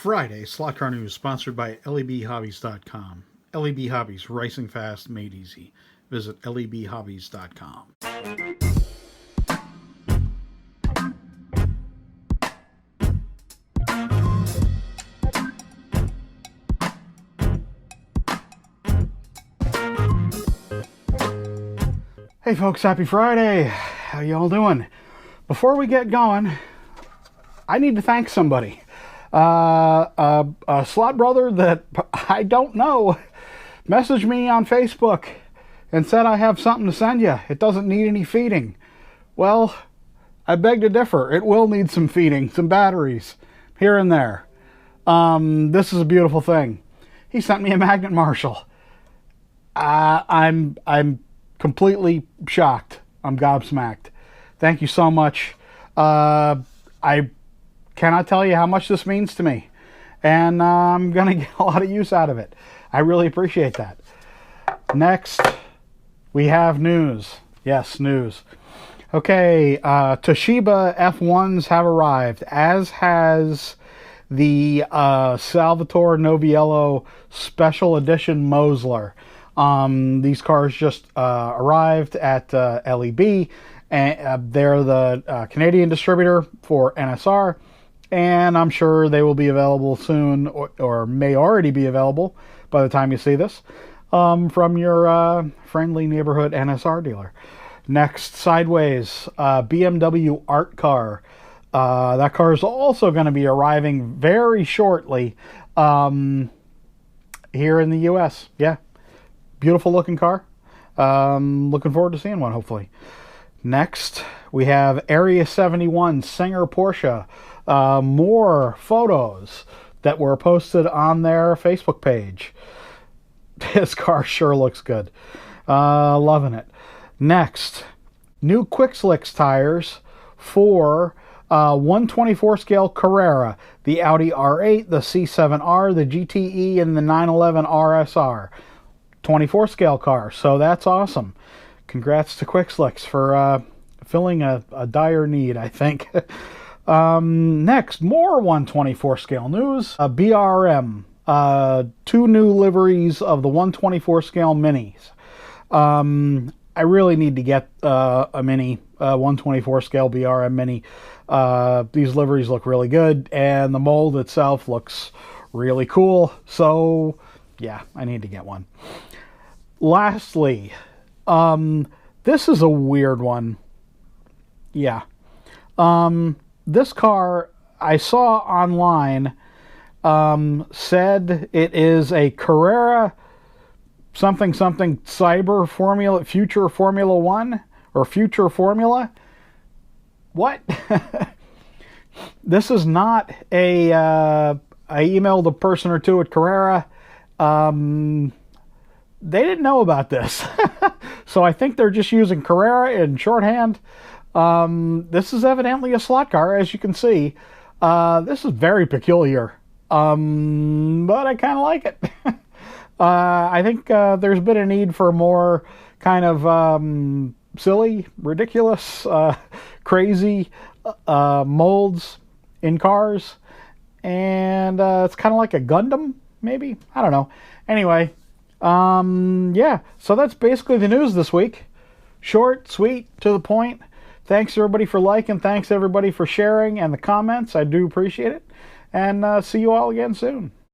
Friday, Slot Car News, sponsored by lebhobbies.com. LEB Hobbies, racing fast, made easy. Visit lebhobbies.com. Hey folks, happy Friday. How y'all doing? Before we get going, I need to thank somebody. A slot brother that I don't know messaged me on Facebook and said I have something to send you. It doesn't need any feeding. Well, I beg to differ. It will need some feeding, some batteries here and there. This is a beautiful thing. He sent me a magnet Marshall. I'm completely shocked. I'm gobsmacked. Thank you so much. I cannot tell you how much this means to me, and I'm gonna get a lot of use out of it. I really appreciate that. Next, we have news. Yes, news. Okay, Toshiba F1s have arrived, as has the Salvatore Noviello Special Edition Mosler. These cars just arrived at LEB, and they're the Canadian distributor for NSR. And I'm sure they will be available soon, or may already be available by the time you see this, from your friendly neighborhood NSR dealer. Next, sideways, BMW Art Car. That car is also going to be arriving very shortly here in the U.S. Yeah, beautiful looking car. Looking forward to seeing one, hopefully. Next, we have Area 71 Singer Porsche. More photos that were posted on their Facebook page. This car sure looks good. Loving it. Next, new Quick Slicks tires for 124 scale Carrera, the Audi R8, the C7R, the GTE, and the 911 RSR. 24 scale car, so that's awesome. Congrats to Quick Slicks for filling a dire need, I think. Next, more 124 scale news. BRM, 2 new liveries of the 124 scale minis. I really need to get a mini, 124 scale BRM mini. These liveries look really good, and the mold itself looks really cool. So, yeah, I need to get one. Lastly, this is a weird one. Yeah. This car I saw online said it is a Carrera something Cyber Formula, Future Formula One, or Future Formula. What? This is not a. I emailed a person or two at Carrera. They didn't know about this, so I think they're just using Carrera in shorthand. This is evidently a slot car, as you can see. This is very peculiar, but I kind of like it. I think there's been a need for more kind of silly, ridiculous, crazy molds in cars, and it's kind of like a Gundam, maybe? I don't know. Anyway, yeah, so that's basically the news this week. Short, sweet, to the point. Thanks everybody for liking. Thanks everybody for sharing and the comments. I do appreciate it. And see you all again soon.